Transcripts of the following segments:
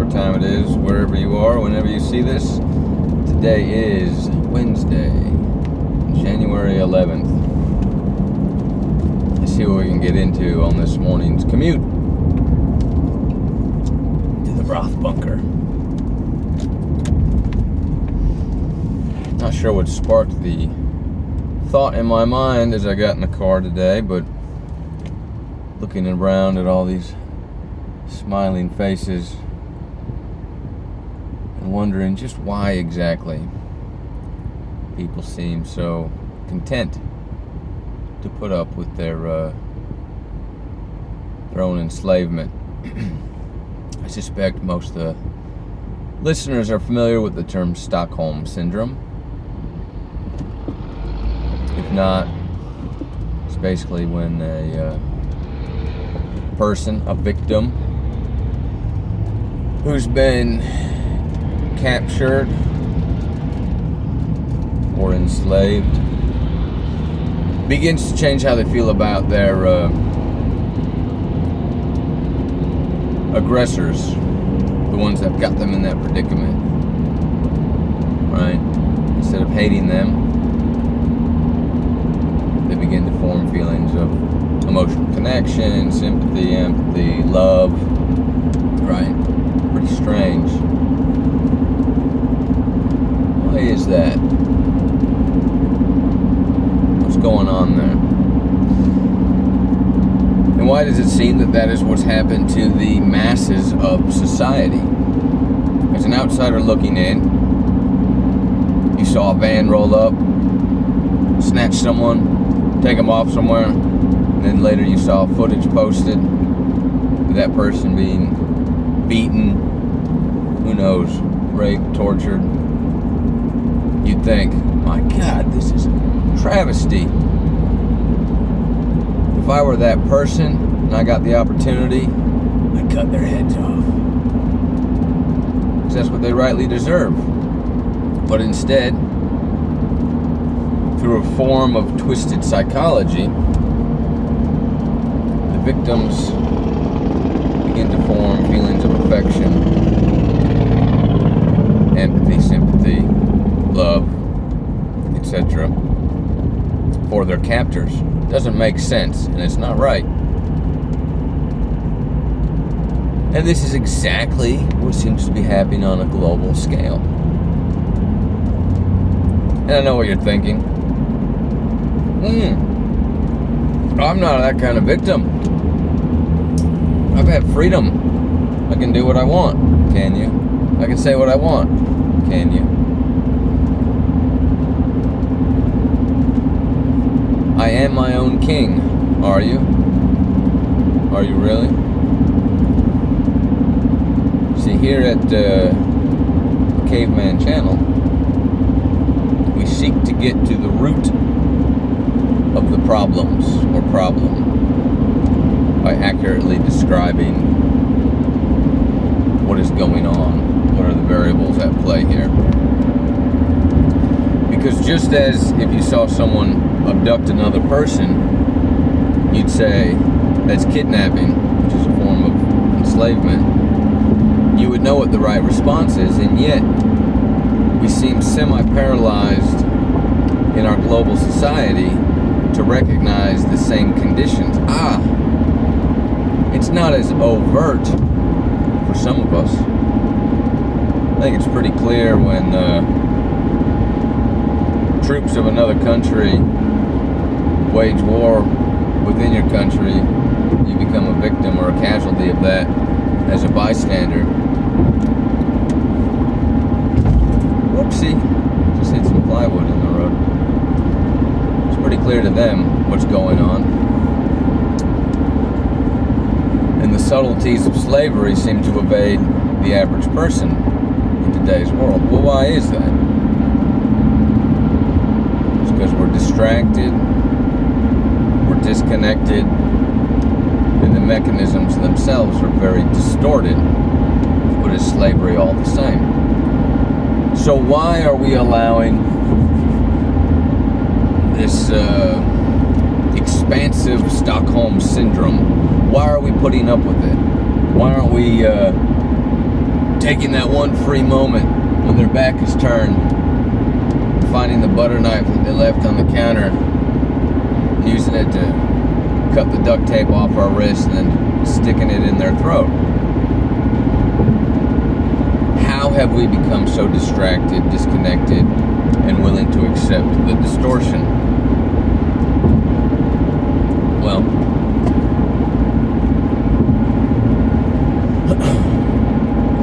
whatever time it is, wherever you are, whenever you see this. Today is Wednesday, January 11th. Let's see what we can get into on this morning's commute to the Roth bunker. Not sure what sparked the thought in my mind as I got in the car today, but looking around at all these smiling faces and wondering just why exactly people seem so content to put up with their own enslavement. I suspect most of the listeners are familiar with the term Stockholm Syndrome. If not, it's basically when a person, a victim, who's been captured or enslaved begins to change how they feel about their aggressors, the ones that got them in that predicament, right? Instead of hating them, they begin to form feelings of emotional connection, sympathy, empathy, love, right? Pretty strange. Why is that? What's going on there? And why does it seem that that is what's happened to the masses of society? As an outsider looking in, you saw a van roll up, snatch someone, take them off somewhere, and then later you saw footage posted of that person being beaten, who knows, raped, tortured. You'd think, my God, this is a travesty. If I were that person and I got the opportunity, I'd cut their heads off. Because that's what they rightly deserve. But instead, through a form of twisted psychology, the victims begin to form feelings of affection, empathy, sympathy, love, etc. for their captors. Doesn't make sense, and it's not right. And this is exactly what seems to be happening on a global scale. And I know what you're thinking. I'm not that kind of victim. I've had freedom. I can do what I want. Can you? I can say what I want. Can you? I am my own king. Are you? Are you really? See, here at the Caveman Channel, we seek to get to the root of the problems or problem by accurately describing what is going on, what are the variables at play here. Because just as if you saw someone abduct another person, you'd say that's kidnapping, which is a form of enslavement, you would know what the right response is, and yet we seem semi-paralyzed in our global society to recognize the same conditions. It's not as overt for some of us. I think it's pretty clear when troops of another country wage war within your country, you become a victim or a casualty of that as a bystander. Whoopsie, just hit some plywood in the road. It's pretty clear to them what's going on. And the subtleties of slavery seem to evade the average person in today's world. Well, why is that? It's because we're distracted, we're disconnected, and the mechanisms themselves are very distorted, but it's slavery all the same. So why are we allowing this expansive Stockholm Syndrome? Why are we putting up with it? Why aren't we taking that one free moment when their back is turned, finding the butter knife that they left on the counter, using it to cut the duct tape off our wrist and then sticking it in their throat. How have we become so distracted, disconnected, and willing to accept the distortion? Well,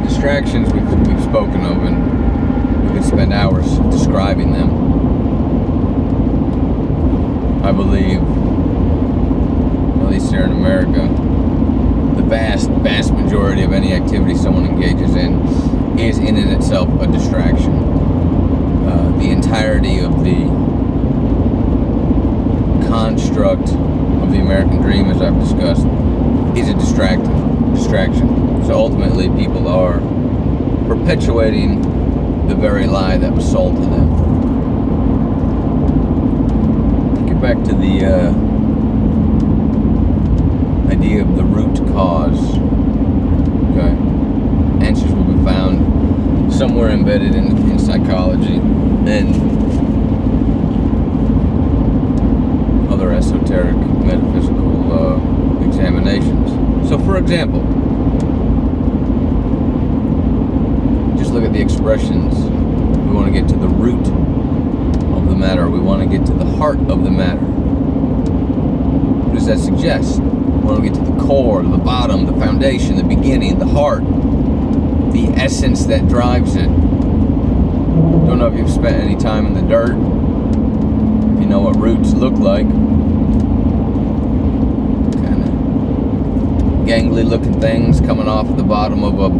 distractions we've spoken of, and we could spend hours describing them. I believe, at least here in America, the vast majority of any activity someone engages in is in and itself a distraction. The entirety of the construct of the American dream, as I've discussed, is a distraction. So ultimately, people are perpetuating the very lie that was sold to them. Get back to the idea of the root cause. Okay, answers will be found somewhere embedded in psychology and other esoteric metaphysical examinations. So, for example, just look at the expressions. We want to get to the root of the matter. We want to get to the heart of the matter. What does that suggest? We want to get to the core, the bottom, the foundation, the beginning, the heart, the essence that drives it. Don't know if you've spent any time in the dirt. If you know what roots look like. Kind of gangly looking things coming off the bottom of a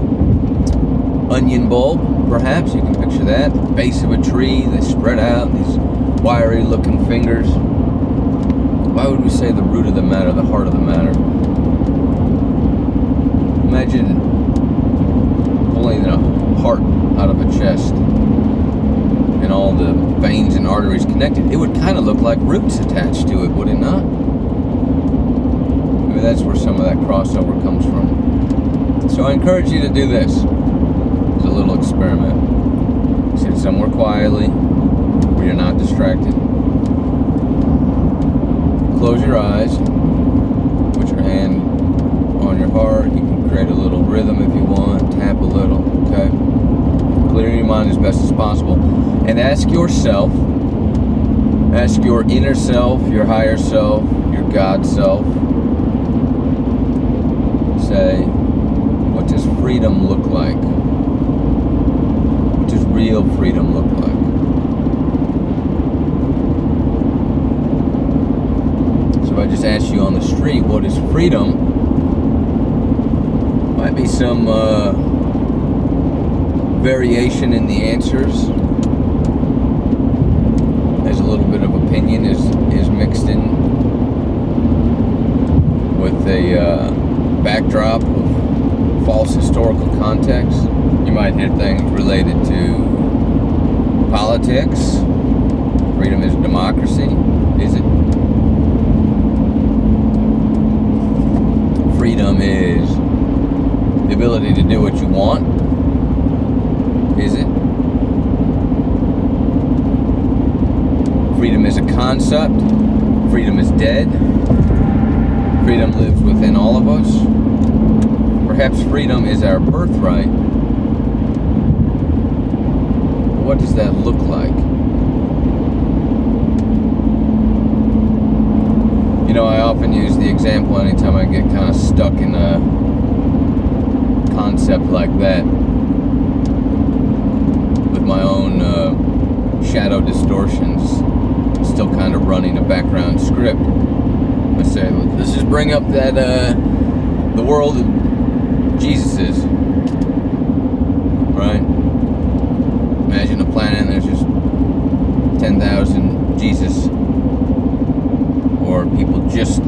onion bulb, perhaps. You can picture that. The base of a tree, they spread out, these wiry looking fingers. Why would we say the root of the matter, the heart of the matter? Imagine pulling a heart out of a chest and all the veins and arteries connected. It would kind of look like roots attached to it, would it not? Maybe that's where some of that crossover comes from. So I encourage you to do this as a little experiment. Sit somewhere quietly where you're not distracted. Close your eyes. Put your hand on your heart. You can create a little rhythm if you want. Tap a little, okay? Clear your mind as best as possible. And ask yourself, ask your inner self, your higher self, your God self. Say, what does freedom look like? What does real freedom look like? So if I just ask you on the street, what is freedom? Might be some variation in the answers, as a little bit of opinion is mixed in with a backdrop of false historical context. You might hear things related to politics. Freedom is democracy. Is it? Freedom is the ability to do what you want. Is it? Freedom is a concept. Freedom is dead. Freedom lives within all of us. Perhaps freedom is our birthright. What does that look like? You know, I often use the example anytime I get kind of stuck in a concept like that, with my own shadow distortions still kind of running a background script. I say, let's just bring up that the world of Jesus's, right? Imagine a planet and there's just 10,000 Jesus, or people just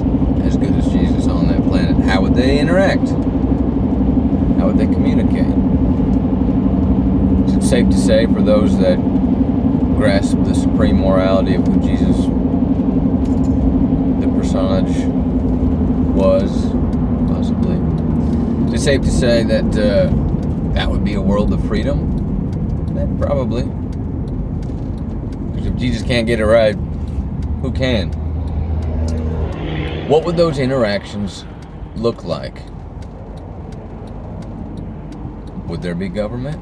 as good as Jesus on that planet. How would they interact? How would they communicate? Is it safe to say, for those that grasp the supreme morality of who Jesus, the personage, was, possibly, is it safe to say that that would be a world of freedom? Probably. Because if Jesus can't get it right, who can? What would those interactions look like? Would there be government?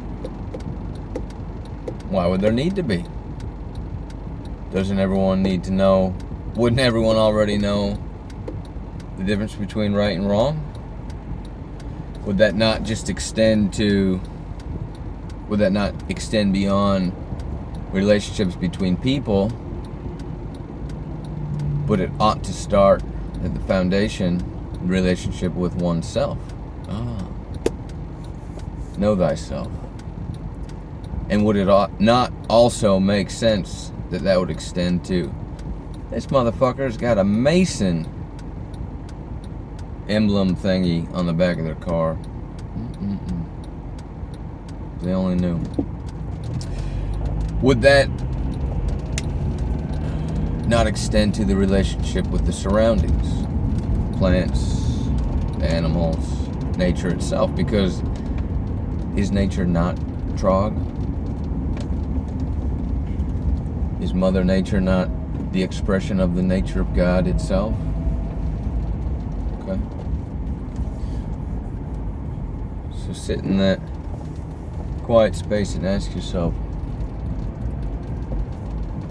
Why would there need to be? Doesn't everyone need to know? Wouldn't everyone already know the difference between right and wrong? Would that not just extend to, would that not extend beyond relationships between people? But it ought to start at the foundation, relationship with oneself. Know thyself. And would it not also make sense that that would extend to, this motherfucker's got a Mason emblem thingy on the back of their car. They only knew. Would that not extend to the relationship with the surroundings? Plants, animals, nature itself? Because is nature not Trog? Is Mother Nature not the expression of the nature of God itself? Okay. So sit in that quiet space and ask yourself,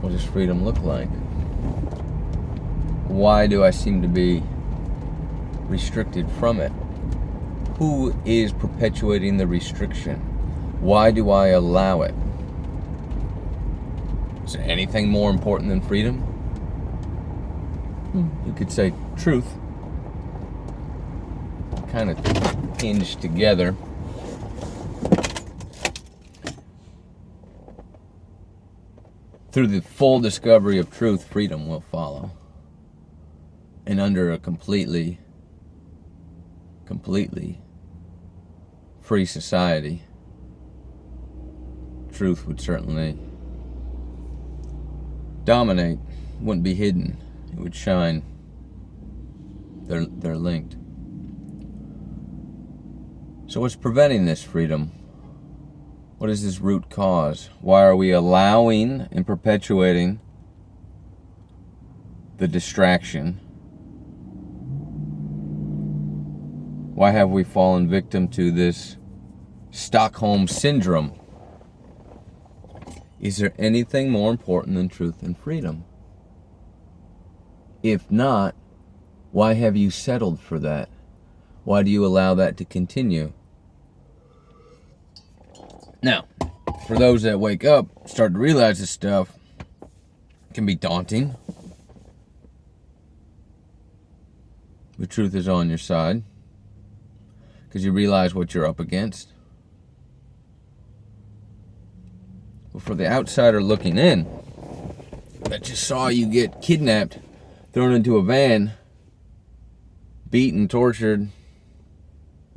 what does freedom look like? Why do I seem to be restricted from it? Who is perpetuating the restriction? Why do I allow it? Is there anything more important than freedom? You could say truth. Kind of hinged together. Through the full discovery of truth, freedom will follow. And under a completely free society, truth would certainly dominate, wouldn't be hidden, it would shine. They're linked. So what's preventing this freedom? What is this root cause? Why are we allowing and perpetuating the distraction? Why have we fallen victim to this Stockholm Syndrome? Is there anything more important than truth and freedom? If not, why have you settled for that? Why do you allow that to continue? Now, for those that wake up, start to realize this stuff, it can be daunting. The truth is on your side, because you realize what you're up against. But for the outsider looking in, that just saw you get kidnapped, thrown into a van, beaten, tortured,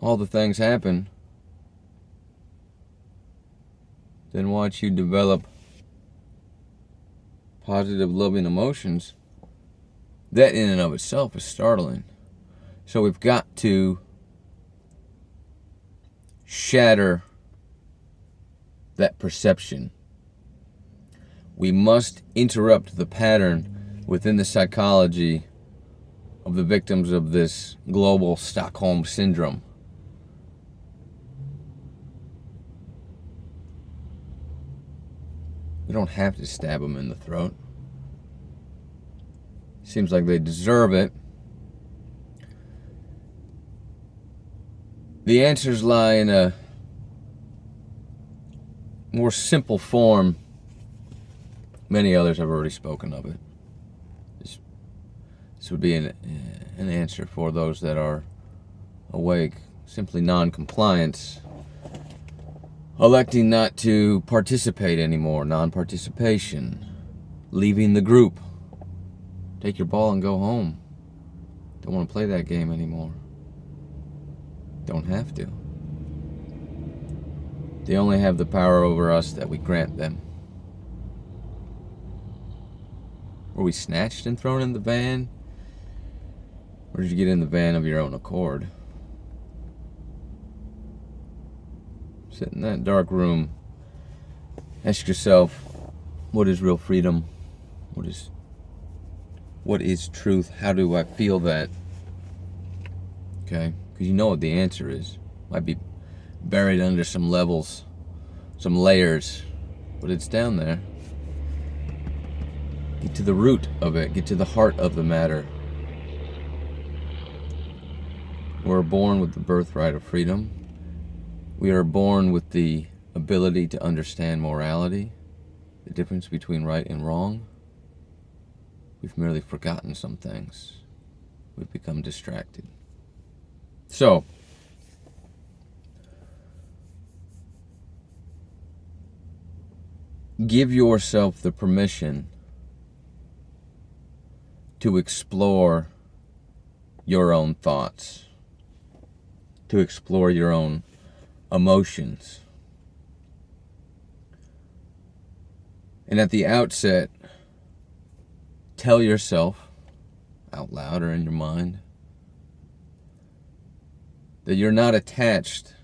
all the things happen, then watch you develop positive, loving emotions, that in and of itself is startling. So we've got to shatter that perception. We must interrupt the pattern within the psychology of the victims of this global Stockholm Syndrome. You don't have to stab them in the throat. Seems like they deserve it. The answers lie in a more simple form. Many others have already spoken of it. This would be an answer for those that are awake. Simply non-compliance. Electing not to participate anymore. Non-participation. Leaving the group. Take your ball and go home. Don't want to play that game anymore. Don't have to. They only have the power over us that we grant them. Were we snatched and thrown in the van? Or did you get in the van of your own accord? Sit in that dark room. Ask yourself, what is real freedom? What is truth? How do I feel that? Okay? Because you know what the answer is. Might be buried under some levels, some layers, but it's down there. Get to the root of it. Get to the heart of the matter. We're born with the birthright of freedom. We are born with the ability to understand morality, the difference between right and wrong. We've merely forgotten some things. We've become distracted. So, give yourself the permission to explore your own thoughts, to explore your own emotions. And at the outset, tell yourself out loud or in your mind that you're not attached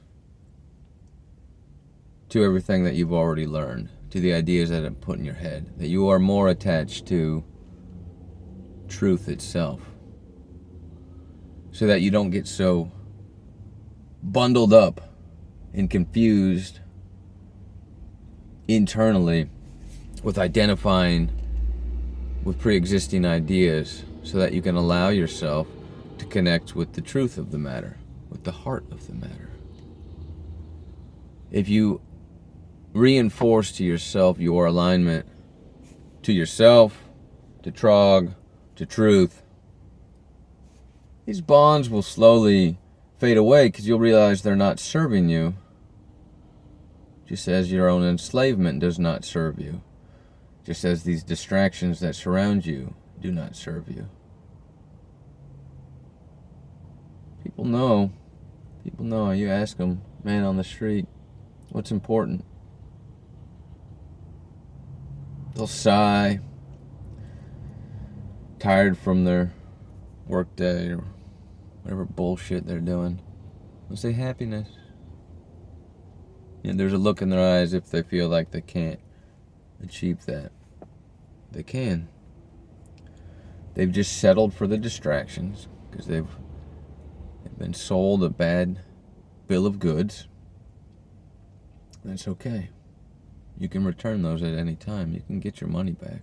to everything that you've already learned, to the ideas that have put in your head, that you are more attached to truth itself, so that you don't get so bundled up and confused internally with identifying with pre-existing ideas, so that you can allow yourself to connect with the truth of the matter, with the heart of the matter. If you reinforce to yourself your alignment to yourself, to Trog, to truth, these bonds will slowly fade away because you'll realize they're not serving you, just as your own enslavement does not serve you, just as these distractions that surround you do not serve you. People know. You ask them, man on the street, what's important? They'll sigh, tired from their work day or whatever bullshit they're doing. They'll say happiness. And there's a look in their eyes if they feel like they can't achieve that. They can. They've just settled for the distractions because they've been sold a bad bill of goods. That's okay. You can return those at any time. You can get your money back.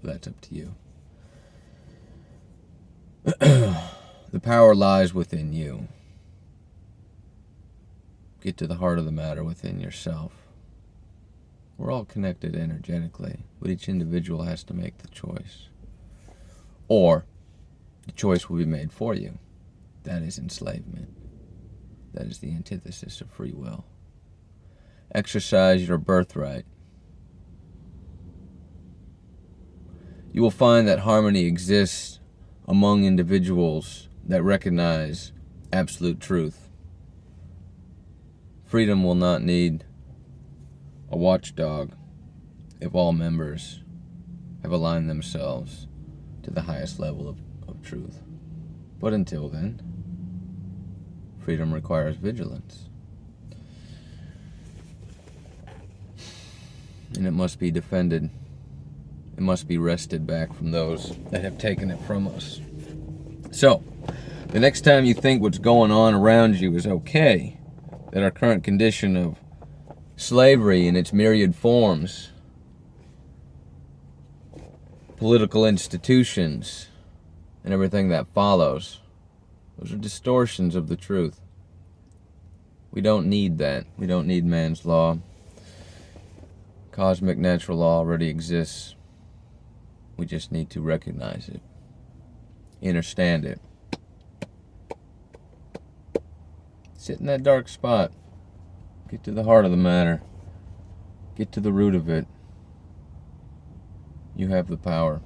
That's up to you. The power lies within you. Get to the heart of the matter within yourself. We're all connected energetically, but each individual has to make the choice. Or the choice will be made for you. That is enslavement. That is the antithesis of free will. Exercise your birthright. You will find that harmony exists among individuals that recognize absolute truth. Freedom will not need a watchdog if all members have aligned themselves to the highest level of truth. But until then, freedom requires vigilance. And it must be defended. It must be wrested back from those that have taken it from us. So, the next time you think what's going on around you is okay, that our current condition of slavery in its myriad forms, political institutions, and everything that follows, those are distortions of the truth. We don't need that. We don't need man's law. Cosmic natural law already exists. We just need to recognize it, understand it. Sit in that dark spot. Get to the heart of the matter. Get to the root of it. You have the power.